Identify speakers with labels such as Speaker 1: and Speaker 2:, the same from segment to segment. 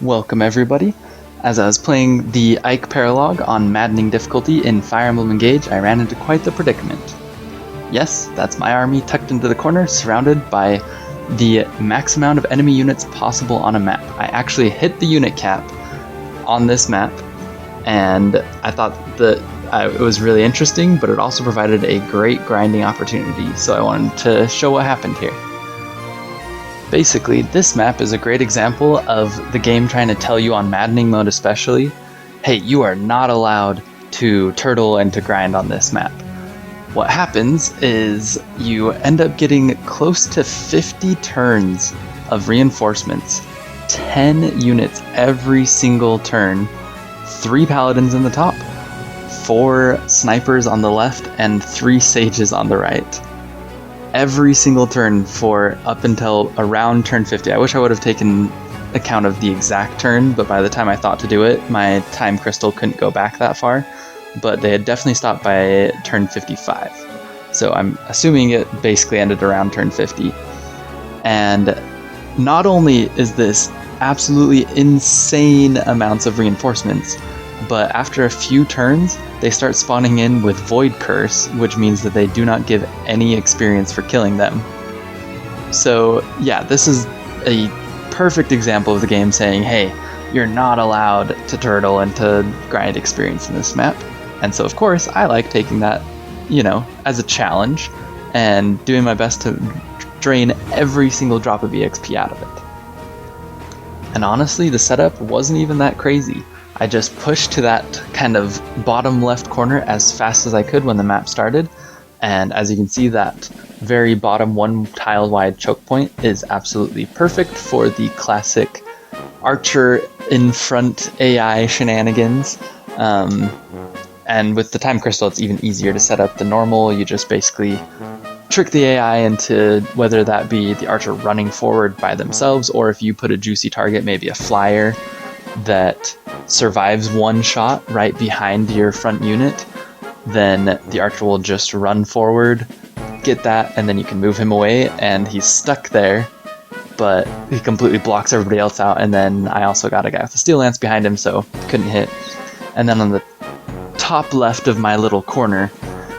Speaker 1: Welcome everybody. As I was playing the Ike Paralog on Maddening difficulty in Fire Emblem Engage, I ran into quite the predicament. Yes, that's my army tucked into the corner, surrounded by the max amount of enemy units possible on a map. I actually hit the unit cap on this map, and I thought that it was really interesting, but it also provided a great grinding opportunity, so I wanted to show what happened here. Basically, this map is a great example of the game trying to tell you on Maddening Mode especially, hey, you are not allowed to turtle and to grind on this map. What happens is you end up getting close to 50 turns of reinforcements, 10 units every single turn, 3 paladins in the top, 4 snipers on the left, and 3 sages on the right. Every single turn for up until around turn 50. I wish I would have taken account of the exact turn, but by the time I thought to do it, my time crystal couldn't go back that far, but they had definitely stopped by turn 55. So I'm assuming it basically ended around turn 50. And not only is this absolutely insane amounts of reinforcements, but after a few turns, they start spawning in with Void Curse, which means that they do not give any experience for killing them. So yeah, this is a perfect example of the game saying, hey, you're not allowed to turtle and to grind experience in this map. And so of course, I like taking that, as a challenge and doing my best to drain every single drop of EXP out of it. And honestly, the setup wasn't even that crazy. I just pushed to that kind of bottom left corner as fast as I could when the map started, and as you can see, that very bottom 1 tile wide choke point is absolutely perfect for the classic archer in front AI shenanigans. And with the time crystal, it's even easier to set up than normal. You just basically trick the AI into whether that be the archer running forward by themselves, or if you put a juicy target, maybe a flyer, that survives one shot right behind your front unit, then the archer will just run forward, get that, and then you can move him away, and he's stuck there, but he completely blocks everybody else out. And then I also got a guy with a steel lance behind him, so couldn't hit. And then on the top left of my little corner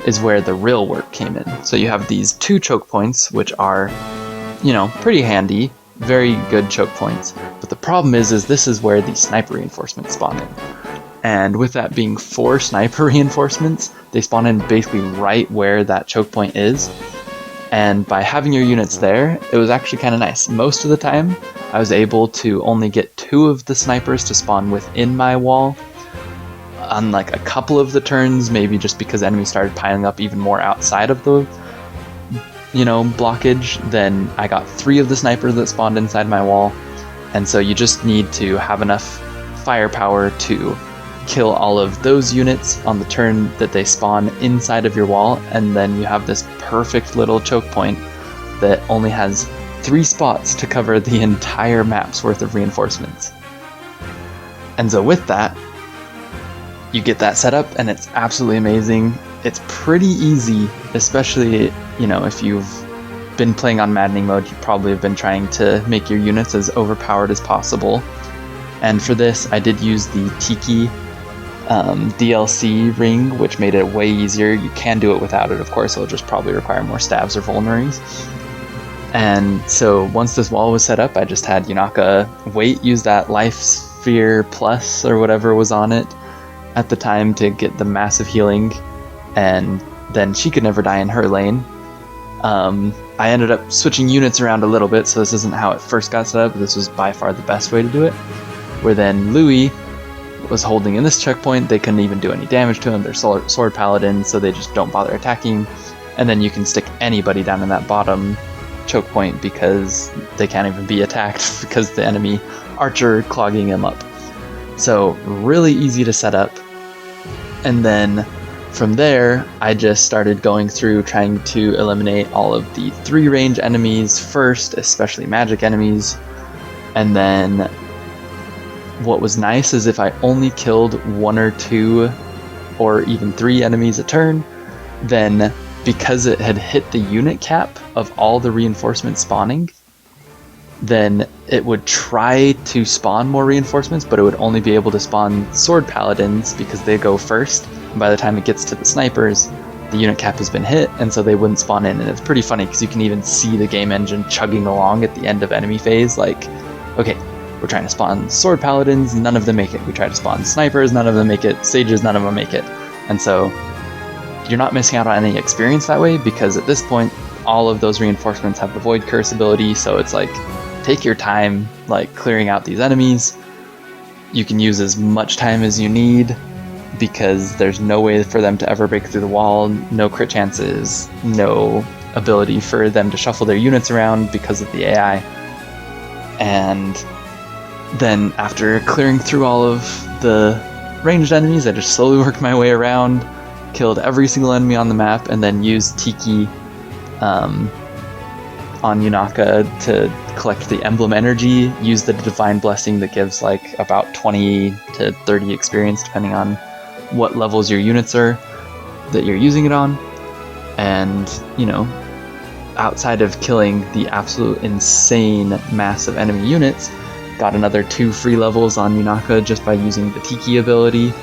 Speaker 1: is where the real work came in. So you have these 2 choke points, which are, pretty handy, very good choke points. But the problem is this is where the sniper reinforcements spawn in. And with that being 4 sniper reinforcements, they spawn in basically right where that choke point is. And by having your units there, it was actually kind of nice. Most of the time, I was able to only get 2 of the snipers to spawn within my wall. On like a couple of the turns, maybe just because enemies started piling up even more outside of the blockage, then I got 3 of the snipers that spawned inside my wall. And so you just need to have enough firepower to kill all of those units on the turn that they spawn inside of your wall, and then you have this perfect little choke point that only has 3 spots to cover the entire map's worth of reinforcements. And so with that, you get that set up, and it's absolutely amazing. It's pretty easy, especially, if you've been playing on Maddening Mode, you probably have been trying to make your units as overpowered as possible. And for this, I did use the Tiki DLC ring, which made it way easier. You can do it without it, of course. It'll just probably require more stabs or vulneraries. And so once this wall was set up, I just had Yunaka use that Life Sphere Plus or whatever was on it at the time to get the massive healing, and then she could never die in her lane. I ended up switching units around a little bit, so this isn't how it first got set up, but this was by far the best way to do it. Where then Louis was holding in this checkpoint, they couldn't even do any damage to him, they're sword paladins, so they just don't bother attacking, and then you can stick anybody down in that bottom choke point because they can't even be attacked because the enemy archer clogging them up. So really easy to set up. And then from there, I just started going through trying to eliminate all of the 3 range enemies first, especially magic enemies. And then what was nice is if I only killed 1 or 2 or even 3 enemies a turn, then because it had hit the unit cap of all the reinforcements spawning, then it would try to spawn more reinforcements, but it would only be able to spawn sword paladins because they go first. And by the time it gets to the snipers, the unit cap has been hit, and so they wouldn't spawn in. And it's pretty funny because you can even see the game engine chugging along at the end of enemy phase, like, okay, we're trying to spawn sword paladins, none of them make it. We try to spawn snipers, none of them make it. Sages, none of them make it. And so you're not missing out on any experience that way, because at this point, all of those reinforcements have the Void Curse ability, so it's like, take your time, like, clearing out these enemies. You can use as much time as you need, because there's no way for them to ever break through the wall, no crit chances, no ability for them to shuffle their units around because of the AI. And then after clearing through all of the ranged enemies, I just slowly worked my way around, killed every single enemy on the map, and then used Tiki on Yunaka to collect the Emblem energy, use the Divine Blessing that gives like about 20 to 30 experience depending on what levels your units are that you're using it on. And, you know, outside of killing the absolute insane mass of enemy units, got another 2 free levels on Yunaka just by using the Tiki ability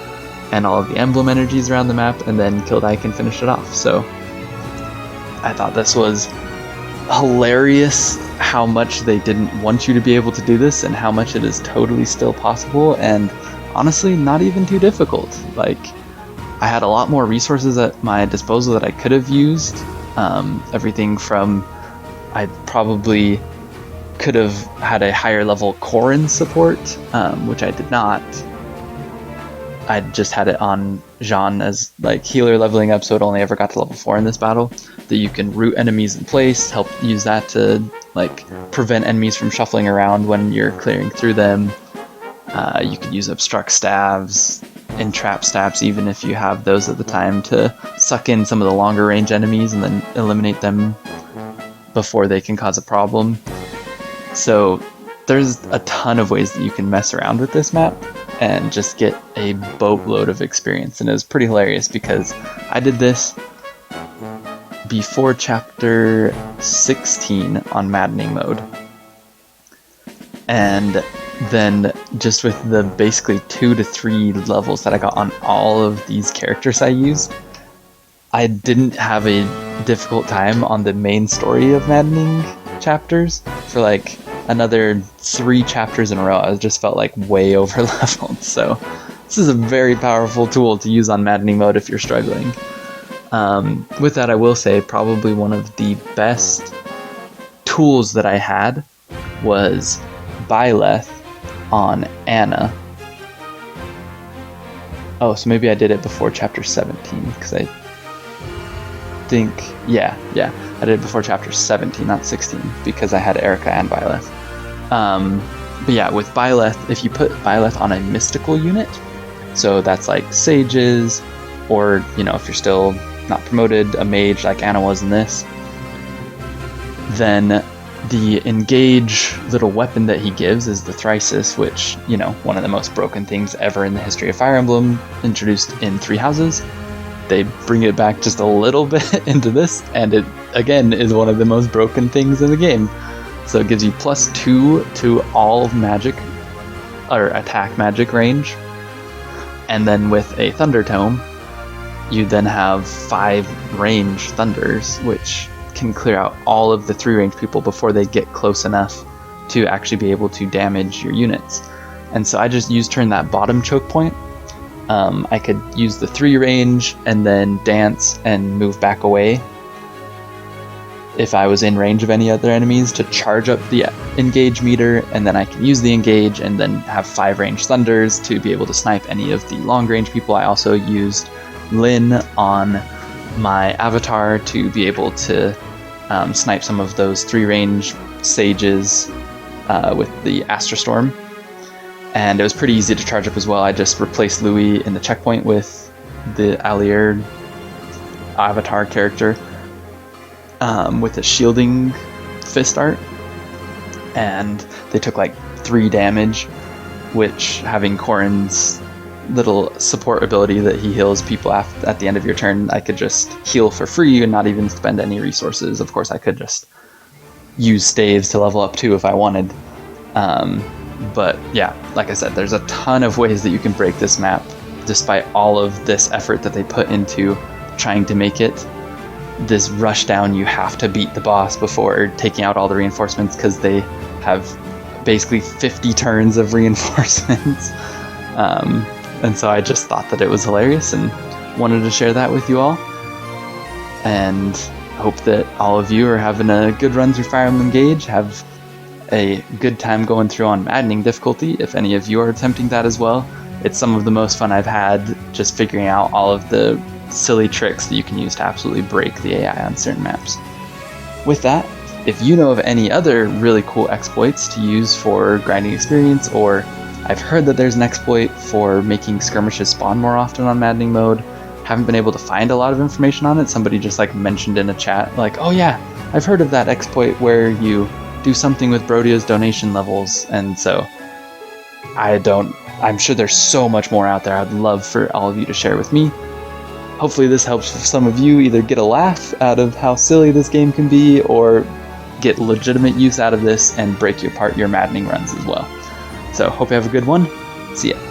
Speaker 1: and all of the Emblem energies around the map, and then killed Ike and finished it off. So I thought this was hilarious how much they didn't want you to be able to do this, and how much it is totally still possible, and honestly not even too difficult. Like, I had a lot more resources at my disposal that I could have used. Everything from, I probably could have had a higher level Corrin support, which I did not. I just had it on Jean as like healer leveling up, so it only ever got to level 4 in this battle. That you can root enemies in place, help use that to like prevent enemies from shuffling around when you're clearing through them. You could use obstruct staves, entrap staves, even if you have those at the time, to suck in some of the longer range enemies and then eliminate them before they can cause a problem. So there's a ton of ways that you can mess around with this map and just get a boatload of experience. And it was pretty hilarious because I did this before chapter 16 on Maddening Mode. And then just with the basically 2 to 3 levels that I got on all of these characters I used, I didn't have a difficult time on the main story of Maddening chapters for like another 3 chapters in a row. I just felt like way over leveled. So this is a very powerful tool to use on Maddening Mode if you're struggling. With that, I will say probably one of the best tools that I had was Byleth on Anna. Oh, so maybe I did it before chapter 17, because I think, yeah, I did it before chapter 17, not 16, because I had Erica and Byleth. But yeah, with Byleth, if you put Byleth on a mystical unit, so that's like sages, or, you know, if you're still not promoted, a mage like Anna was in this, then the engage little weapon that he gives is the Thrysis, which, you know, one of the most broken things ever in the history of Fire Emblem, introduced in 3 houses. They bring it back just a little bit into this, and it, again, is one of the most broken things in the game. So it gives you +2 to all magic, or attack magic range. And then with a Thunder Tome, you then have 5 range thunders, which can clear out all of the 3 range people before they get close enough to actually be able to damage your units. And so I just turn that bottom choke point. I could use the 3 range and then dance and move back away if I was in range of any other enemies to charge up the engage meter, and then I can use the engage and then have 5 range thunders to be able to snipe any of the long range people. I also used Lyn on my avatar to be able to snipe some of those 3 range sages with the Astra Storm. And it was pretty easy to charge up as well. I just replaced Louis in the checkpoint with the Allier avatar character with a shielding fist art. And they took like 3 damage, which, having Corrin's little support ability that he heals people at the end of your turn, I could just heal for free and not even spend any resources. Of course, I could just use staves to level up too if I wanted. But yeah, like I said, there's a ton of ways that you can break this map, despite all of this effort that they put into trying to make it this rush down. You have to beat the boss before taking out all the reinforcements, because they have basically 50 turns of reinforcements. And so I just thought that it was hilarious and wanted to share that with you all. And hope that all of you are having a good run through Fire Emblem Engage, have a good time going through on Maddening difficulty. If any of you are attempting that as well, it's some of the most fun I've had, just figuring out all of the silly tricks that you can use to absolutely break the AI on certain maps. With that, if you know of any other really cool exploits to use for grinding experience, or I've heard that there's an exploit for making skirmishes spawn more often on Maddening Mode, haven't been able to find a lot of information on it. Somebody just like mentioned in a chat, like, oh yeah, I've heard of that exploit where you do something with Brodio's donation levels, and so I'm sure there's so much more out there. I'd love for all of you to share with me. Hopefully this helps some of you either get a laugh out of how silly this game can be, or get legitimate use out of this and break apart your maddening runs as well. So hope you have a good one. See ya.